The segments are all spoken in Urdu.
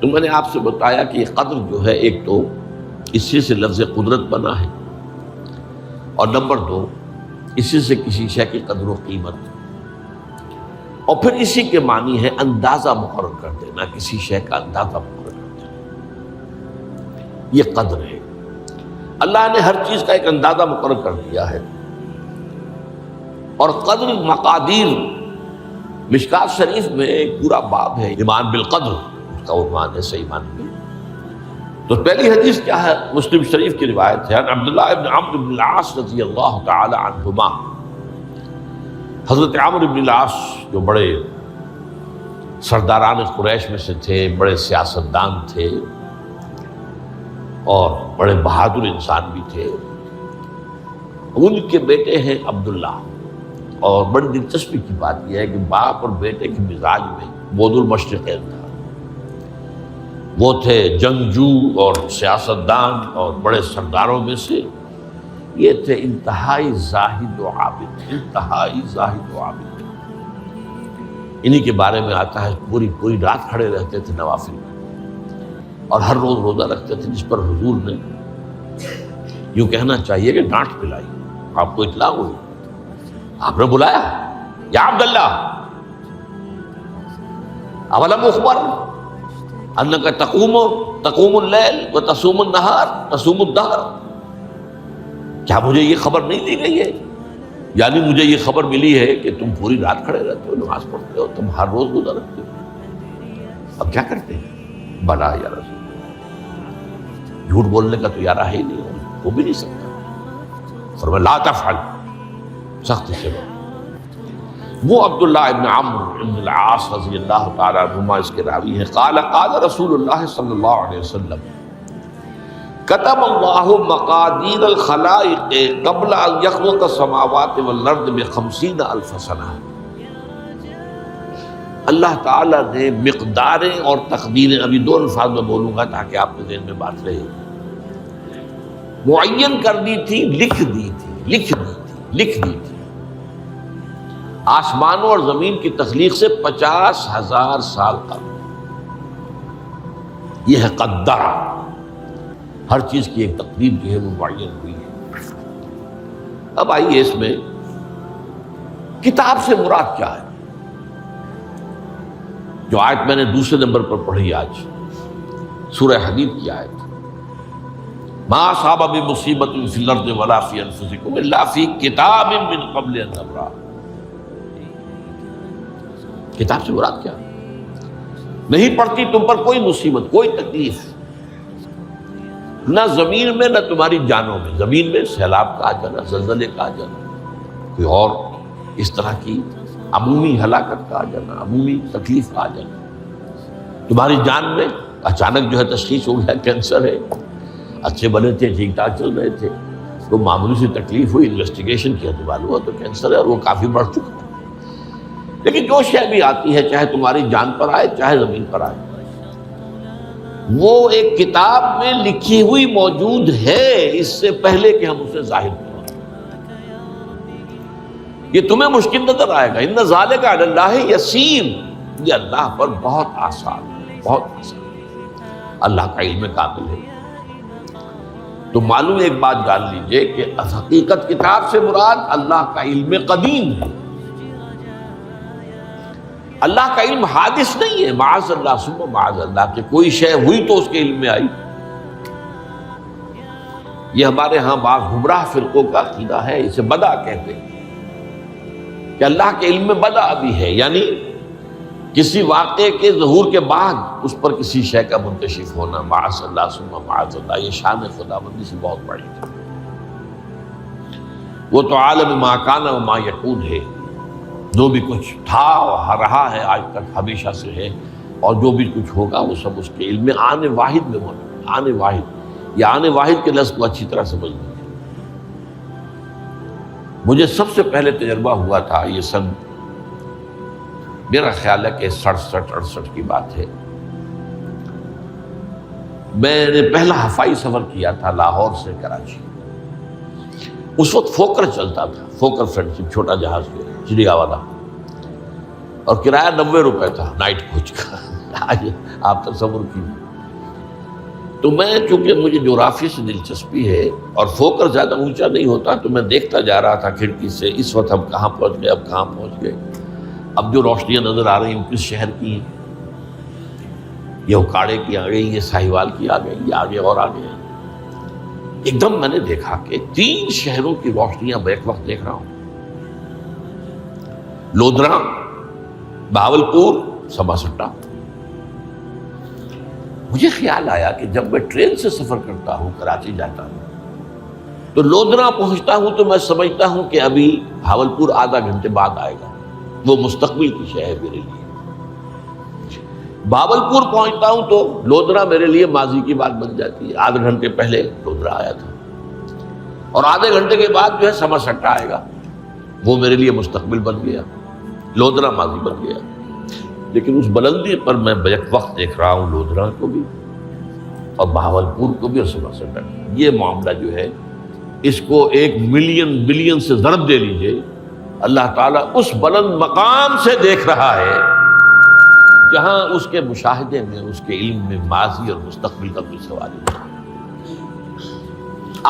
تو میں نے آپ سے بتایا کہ یہ قدر جو ہے، ایک تو اسی سے لفظ قدرت بنا ہے، اور نمبر دو اسی سے کسی شے کی قدر و قیمت، اور پھر اسی کے معنی ہے اندازہ مقرر کر دینا، کسی شے کا اندازہ مقرر کر دینا، یہ قدر ہے۔ اللہ نے ہر چیز کا ایک اندازہ مقرر کر دیا ہے، اور قدر مقادیر مشکات شریف میں ایک پورا باب ہے، ایمان بالقدر اس کا عنوان ہے، صحیح معنی میں۔ تو پہلی حدیث کیا ہے؟ مسلم شریف کی روایت ہے، عبداللہ ابن عمرو بن العاص رضی اللہ تعالی عنہما۔ حضرت عمرو بن العاص جو بڑے سرداران قریش میں سے تھے، بڑے سیاستدان تھے اور بڑے بہادر انسان بھی تھے، ان کے بیٹے ہیں عبداللہ۔ اور بڑی دلچسپی کی بات یہ ہے کہ باپ اور بیٹے کے مزاج میں بعد المشرقین تھا، وہ تھے جنگجو اور سیاستدان اور بڑے سرداروں میں سے، یہ تھے انتہائی زاہد و عابد، انتہائی زاہد و عابد۔ انہی کے بارے میں آتا ہے پوری رات کھڑے رہتے تھے نوافل میں، اور ہر روز روزہ رکھتے تھے، جس پر حضور نے یوں کہنا چاہیے کہ ڈانٹ پلائی۔ آپ کو اطلاع ہوئی، آپ نے بلایا، یا عبداللہ اولم اخبر انک تقوم اللیل و تصوم النہار تصوم الدہر، کیا مجھے یہ خبر نہیں دی گئی ہے؟ یعنی مجھے یہ خبر ملی ہے کہ تم پوری رات کھڑے رہتے ہو، نماز پڑھتے ہو، تم ہر روز روزہ رکھتے ہو، اب کیا کرتے ہیں؟ بلا یا رسول، جھوٹ بولنے کا تو یارہ ہی نہیں ہو بھی نہیں سکتا۔ فرمایا لا تفعل، سختی سے وہ عبداللہ ابن عمرو ابن العاص رضی اللہ تعالی عنہما اس کے راوی ہیں، قال رسول اللہ صلی اللہ علیہ وسلم کتب اللہ مقادیر الخلائق قبل ان یخلق السماوات والارض ب50,000 سنہ۔ اللہ تعالیٰ نے مقداریں اور تقدیریں، ابھی دو الفاظ میں بولوں گا تاکہ آپ کے ذہن میں بات رہے، معین کر دی تھی، لکھ دی تھی آسمانوں اور زمین کی تخلیق سے 50,000 سال قبل۔ یہ ہے قدر، ہر چیز کی ایک تقدیر جو ہے وہ معین ہوئی ہے۔ اب آئیے اس میں کتاب سے مراد کیا ہے؟ جو آیت میں نے دوسرے نمبر پر پڑھی آج، سورہ حدید کی آیت، ما اصاب من مصیبۃ فی الارض ولا فی انفسکم الا فی کتاب من قبل ان نبرأ۔ کتاب سے مراد کیا؟ نہیں پڑتی تم پر کوئی مصیبت، کوئی تکلیف، نہ زمین میں نہ تمہاری جانوں میں، زمین میں سیلاب کا آ جانا، زلزلے کا آ جانا، کوئی اور اس طرح کی عمومی ہلاکت کا آ جانا، عمومی تکلیف کا آ جانا، تمہاری جان میں اچانک جو ہے تشخیص ہو گیا کینسر ہے، اچھے بنے تھے، ٹھیک ٹھاک چل رہے تھے، تو معمولی سی تکلیف ہوئی، انویسٹیگیشن کیا تو معلوم ہوا تو کینسر ہے اور وہ کافی بڑھ چکا۔ لیکن جو شے بھی آتی ہے، چاہے تمہاری جان پر آئے چاہے زمین پر آئے، وہ ایک کتاب میں لکھی ہوئی موجود ہے اس سے پہلے کہ ہم اسے ظاہر کریں۔ یہ تمہیں مشکل نظر آئے گا، ان ذالک علی اللہ یسیر، یہ اللہ پر بہت آسان ہے، بہت آسان، اللہ کا علم کامل ہے۔ تو معلوم ایک بات جان لیجئے کہ حقیقت کتاب سے مراد اللہ کا علم قدیم ہے۔ اللہ کا علم حادث نہیں ہے، معاذ اللہ ثم معاذ اللہ، کہ کوئی شے ہوئی تو اس کے علم میں آئی۔ یہ ہمارے ہاں بعض گمراہ فرقوں کا عقیدہ ہے، اسے بدع کہتے ہیں، کہ اللہ کے علم میں بدع بھی ہے، یعنی کسی واقعے کے ظہور کے بعد اس پر کسی شے کا منکشف ہونا، معاذ اللہ ثم معاذ اللہ۔ یہ شان خداوندی سے بہت بڑی ہے، وہ تو عالم ما کان و ما یکون ہے، جو بھی کچھ تھا اور رہا ہے آج تک ہمیشہ سے ہے، اور جو بھی کچھ ہوگا وہ سب اس کے علم میں آنے واحد میں موجود ہے۔ آنے واحد، یہ آنے واحد کے لفظ کو اچھی طرح سمجھ لیجیے۔ مجھے سب سے پہلے تجربہ ہوا تھا، یہ سن میرا خیال ہے کہ 67-68 کی بات ہے، میں نے پہلا ہفائی سفر کیا تھا لاہور سے کراچی۔ اس وقت فوکر چلتا تھا، فوکر فرینڈشپ، چھوٹا جہاز چڑیا والا، اور کرایہ 90 روپے تھا نائٹ کوچ کا۔ آپ تصور کیجیے. تو میں چونکہ مجھے جغرافیہ سے دلچسپی ہے اور فوکر زیادہ اونچا نہیں ہوتا، تو میں دیکھتا جا رہا تھا کھڑکی سے اس وقت ہم کہاں پہنچ گئے، اب کہاں پہنچ گئے. اب جو روشنیاں نظر آ رہی ہیں کس شہر کی ہیں؟ یہ اکاڑے کی آ گئی، یہ ساہیوال کی آ گئی، یہ آگے اور آگے. ایک دم میں نے دیکھا کہ 3 شہروں کی روشنیاں میں ایک وقت دیکھ رہا ہوں. لودھرا، بہاولپور، سماسٹا. مجھے خیال آیا کہ جب میں ٹرین سے سفر کرتا ہوں، کراچی جاتا ہوں، تو لودھرا پہنچتا ہوں تو میں سمجھتا ہوں کہ ابھی بہاولپور آدھا گھنٹے بعد آئے گا. وہ مستقبل کی شے ہے میرے لیے. بہاولپور پہنچتا ہوں تو لودھرا میرے لیے ماضی کی بات بن جاتی ہے. آدھے گھنٹے پہلے لودھرا آیا تھا، اور آدھے گھنٹے کے بعد جو ہے سماسٹا آئے گا. وہ میرے لیے مستقبل بن گیا، لودھرا ماضی بن گیا. لیکن اس بلندی پر میں بیک وقت دیکھ رہا ہوں لودھرا کو بھی اور بہاولپور کو بھی اور سماسٹا کو. یہ معاملہ جو ہے اس کو 1 ملین بلین سے ضرب دے لیجئے. اللہ تعالیٰ اس بلند مقام سے دیکھ رہا ہے جہاں اس کے مشاہدے میں، اس کے علم میں ماضی اور مستقبل کا کوئی سوال نہیں.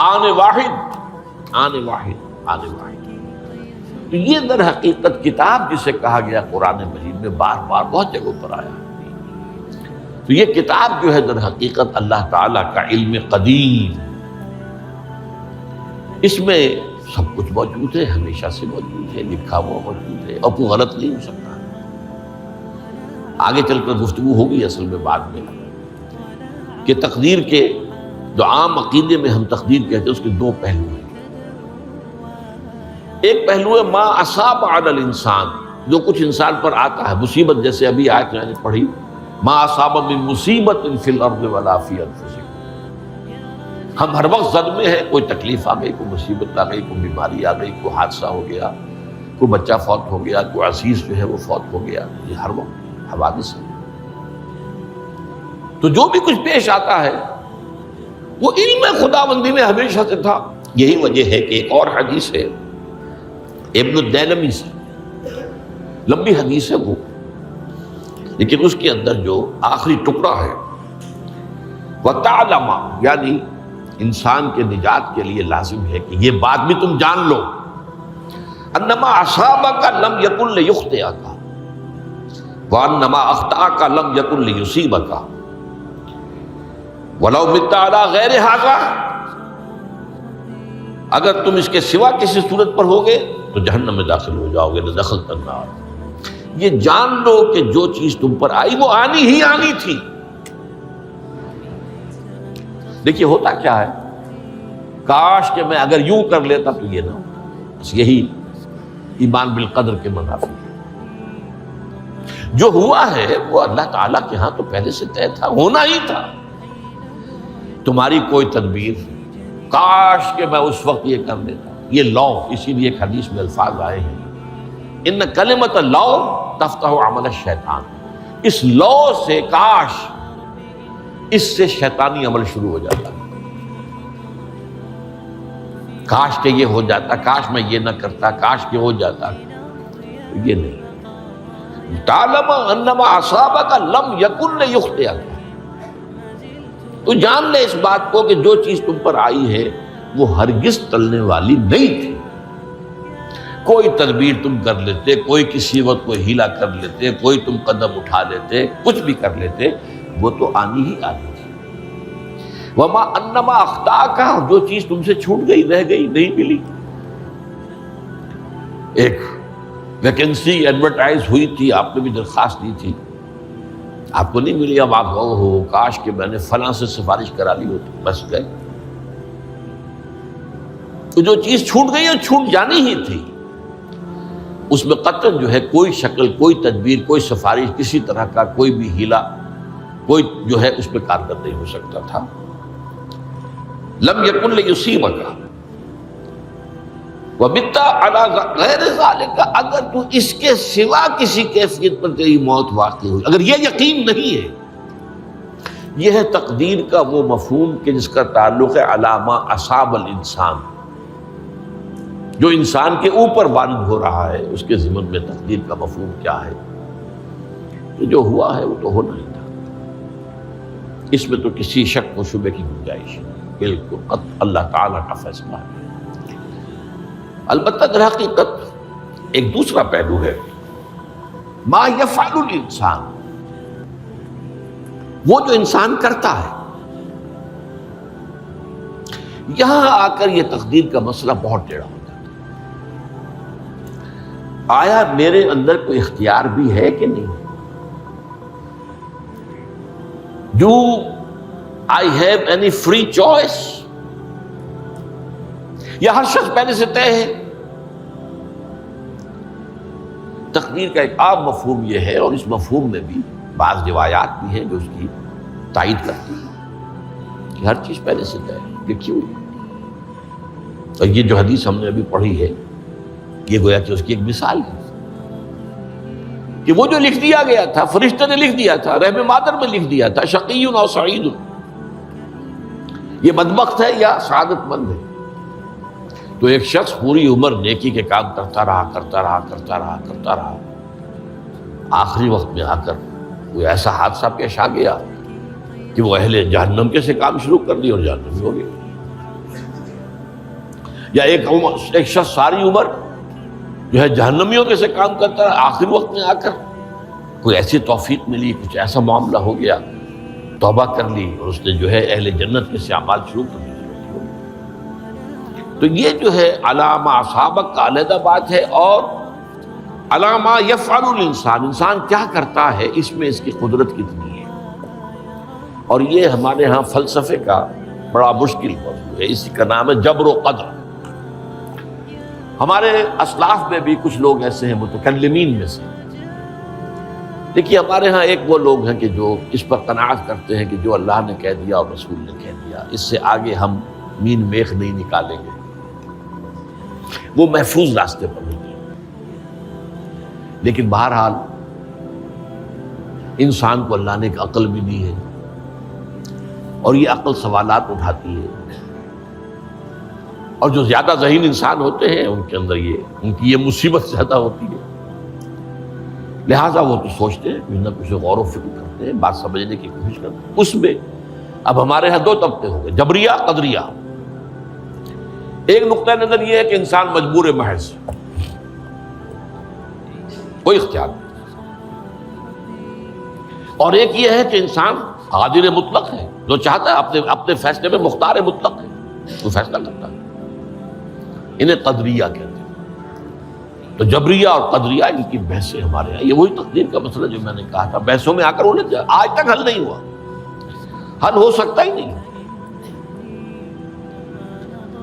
آنے واحد، آنے واحد، آنے واحد. تو یہ در حقیقت کتاب جسے کہا گیا قرآن مجید میں بار بار بہت جگہوں پر آیا. تو یہ کتاب جو ہے در حقیقت اللہ تعالیٰ کا علم قدیم، اس میں سب کچھ موجود ہے، ہمیشہ سے موجود ہے، لکھا ہوا موجود ہے، اور کوئی غلط نہیں ہو سکتا. آگے چل کر گفتگو ہوگی اصل میں بعد میں کہ تقدیر کے جو عام عقیدے میں ہم تقدیر کہتے ہیں اس کے 2 پہلو ہیں. ایک پہلو ہے ما اصاب علی الانسان، جو کچھ انسان پر آتا ہے مصیبت، جیسے ابھی آیت میں نے پڑھی ما اصاب من مصیبت فی الارض ولا فی انفسکم. ہم ہر وقت زد میں ہیں، کوئی تکلیف آ گئی، کوئی مصیبت آ گئی، کوئی بیماری آ گئی، کوئی حادثہ ہو گیا، کوئی بچہ فوت ہو گیا، کوئی عزیز جو ہے وہ فوت ہو گیا. یہ ہر وقت حوادث ہے. تو جو بھی کچھ پیش آتا ہے وہ علم خداوندی میں ہمیشہ سے تھا. یہی وجہ ہے کہ ایک اور حدیث ہے ابن الدیلمی سے، لمبی حدیث ہے وہ، لیکن اس کے اندر جو آخری ٹکڑا ہے وَتَعْلَمَ، یعنی انسان کے نجات کے لیے لازم ہے کہ یہ بات بھی تم جان لو انما اصابک لم یکن لیخطئک وانما اخطأک لم یکن لیصیبک ولو مت علی غیر ھذا. اگر تم اس کے سوا کسی صورت پر ہوگے تو جہنم میں داخل ہو جاؤ گے، لدخلت النار. یہ جان لو کہ جو چیز تم پر آئی وہ آنی ہی آنی تھی. دیکھیے ہوتا کیا ہے، کاش کہ میں اگر یوں کر لیتا تو یہ نہ ہوتا. بس یہی ایمان بالقدر کے منافی ہے. جو ہوا ہے وہ اللہ تعالیٰ کے ہاں تو پہلے سے طے تھا، ہونا ہی تھا. تمہاری کوئی تدبیر، کاش کہ میں اس وقت یہ کر لیتا. یہ لو، اسی لیے ایک حدیث میں الفاظ آئے ہیں ان کلمۃ لو تفتح عمل الشیطان. اس لو سے، کاش، اس سے شیطانی عمل شروع ہو جاتا. کاش کہ یہ ہو جاتا، کاش میں یہ نہ کرتا، کاش کہ ہو جاتا. یہ نہیں. تعلم انما اصابک لم یکن لیخطئک. تو جان لے اس بات کو کہ جو چیز تم پر آئی ہے وہ ہرگز ٹلنے والی نہیں تھی. کوئی تدبیر تم کر لیتے، کوئی کسی وقت کوئی ہیلا کر لیتے، کوئی تم قدم اٹھا لیتے، کچھ بھی کر لیتے، وہ تو آنی ہی آنی تھی. وما انما اخطاک، جو چیز تم سے چھوٹ گئی، رہ گئی، نہیں ملی. ایک ویکنسی ایڈورٹائز ہوئی تھی، آپ نے بھی درخواست دی تھی، آپ کو نہیں ملی. اب آپ ہو کاش کہ میں نے فلاں سے سفارش کرا لی ہوتی، بس گئے. تو جو چیز چھوٹ گئی وہ چھوٹ جانی ہی تھی. اس میں قطعاً جو ہے کوئی شکل، کوئی تدبیر، کوئی سفارش، کسی طرح کا کوئی بھی ہیلا، کوئی جو ہے اس پہ کارگر نہیں ہو سکتا تھا. لم یکن لیصیبک وبت علی غیر ذلک. اگر تو اس کے سوا کسی کیفیت پر تیری موت واقع ہوئی، اگر یہ یقین نہیں ہے، یہ ہے تقدیر کا وہ مفہوم کہ جس کا تعلق ہے علامہ اصاب الانسان. جو انسان کے اوپر وارد ہو رہا ہے اس کے ضمن میں تقدیر کا مفہوم کیا ہے. جو ہوا ہے وہ تو ہونا ہی تھا. اس میں تو کسی شک و شبے کی گنجائش نہیں، بالکل قطع اللہ تعالیٰ کا فیصلہ ہے۔ البتہ در حقیقت ایک دوسرا پہلو ہے، ما یفعل الانسان، وہ جو انسان کرتا ہے۔ یہاں آ کر یہ تقدیر کا مسئلہ بہت ٹیڑھا ہوتا ہے۔ آیا میرے اندر کوئی اختیار بھی ہے کہ نہیں؟ Do I have any free choice؟ یا ہر شخص پہلے سے طے ہے؟ تقدیر کا ایک عام مفہوم یہ ہے، اور اس مفہوم میں بھی بعض روایات بھی ہیں جو اس کی تائید کرتی ہیں کہ ہر چیز پہلے سے طے ہے، لکھی ہوئی۔ اور یہ جو حدیث ہم نے ابھی پڑھی ہے، یہ گویا کہ اس کی ایک مثال ہے کہ وہ جو لکھ دیا گیا تھا، فرشتے نے لکھ دیا تھا، رحم مادر میں لکھ دیا تھا، شقی اور سعید، یہ بدبخت ہے یا سعادت مند ہے۔ تو ایک شخص پوری عمر نیکی کے کام کرتا رہا، آخری وقت میں آ کر کوئی ایسا حادثہ پیش آ گیا کہ وہ اہل جہنم کے سے کام شروع کر دی اور جہنمی ہو گیا۔ یا ایک شخص ساری عمر جو ہے جہنمیوں کے سے کام کرتا رہا، آخری وقت میں آ کر کوئی ایسی توفیق ملی، کچھ ایسا معاملہ ہو گیا، توبہ کر لی اور اس نے جو ہے اہل جنت کے سے اعمال شروع کر دی۔ تو یہ جو ہے علامہ اصحابک کا علیحدہ بات ہے، اور علامہ یفعل الانسان، انسان کیا کرتا ہے، اس میں اس کی قدرت کتنی ہے۔ اور یہ ہمارے ہاں فلسفے کا بڑا مشکل موضوع ہے، اسی کا نام ہے جبر و قدر۔ ہمارے اسلاف میں بھی کچھ لوگ ایسے ہیں متکلمین میں سے، دیکھیے ہمارے ہاں ایک وہ لوگ ہیں کہ جو اس پر قناعت کرتے ہیں کہ جو اللہ نے کہہ دیا اور رسول نے کہہ دیا، اس سے آگے ہم مین میخ نہیں نکالیں گے، وہ محفوظ راستے پر ہوتے ہیں۔ لیکن بہرحال انسان کو اللہ نے ایک عقل بھی دی ہے، اور یہ عقل سوالات اٹھاتی ہے، اور جو زیادہ ذہین انسان ہوتے ہیں ان کے اندر ان کی یہ مصیبت زیادہ ہوتی ہے، لہٰذا وہ تو سوچتے ہیں، کچھ نہ کچھ غور و فکر کرتے ہیں، بات سمجھنے کی کوشش کرتے ہیں۔ اس میں اب ہمارے ہاں دو طبقے ہو گئے، جبریہ قدریہ۔ ایک نقطہ نظر یہ ہے کہ انسان مجبور محض، کوئی اختیار نہیں، اور ایک یہ ہے کہ انسان قادر مطلق ہے، جو چاہتا ہے اپنے فیصلے میں مختار مطلق ہے، وہ فیصلہ کرتا ہے۔ انہیں قدریہ کہتے ہیں۔ تو جبریہ اور قدریہ ان کی بحثیں ہمارے یہاں، یہ وہی تقدیر کا مسئلہ جو میں نے کہا تھا، بحثوں میں آ کر الجھ جائے، آج تک حل نہیں ہوا، حل ہو سکتا ہی نہیں۔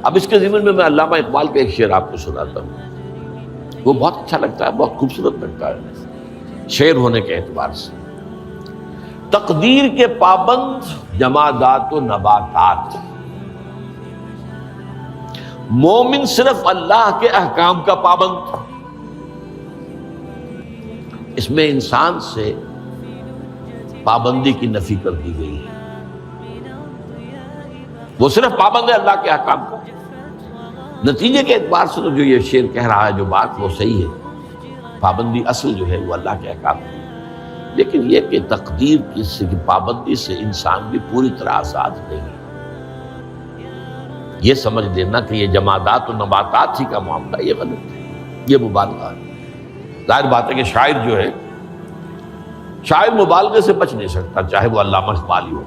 اب اس کے ضمن میں علامہ اقبال کا ایک شعر آپ کو سناتا ہوں، وہ بہت اچھا لگتا ہے، بہت خوبصورت لگتا ہے شعر ہونے کے اعتبار سے۔ تقدیر کے پابند جمادات و نباتات، مومن صرف اللہ کے احکام کا پابند۔ اس میں انسان سے پابندی کی نفی کر دی گئی ہے، وہ صرف پابند ہے اللہ کے احکام کا۔ نتیجے کے اعتبار سے تو جو یہ شعر کہہ رہا ہے جو بات وہ صحیح ہے، پابندی اصل جو ہے وہ اللہ کے احکام کی، لیکن یہ کہ تقدیر کی پابندی سے انسان بھی پوری طرح آزاد نہیں ہے۔ یہ سمجھ لینا کہ یہ جمادات و نباتات ہی کا معاملہ، یہ غلط ہے، یہ مبالغہ ہے۔ ظاہر بات ہے کہ شاعر جو ہے، شاعر مبالغے سے بچ نہیں سکتا، چاہے وہ علامہ اقبال ہی ہو۔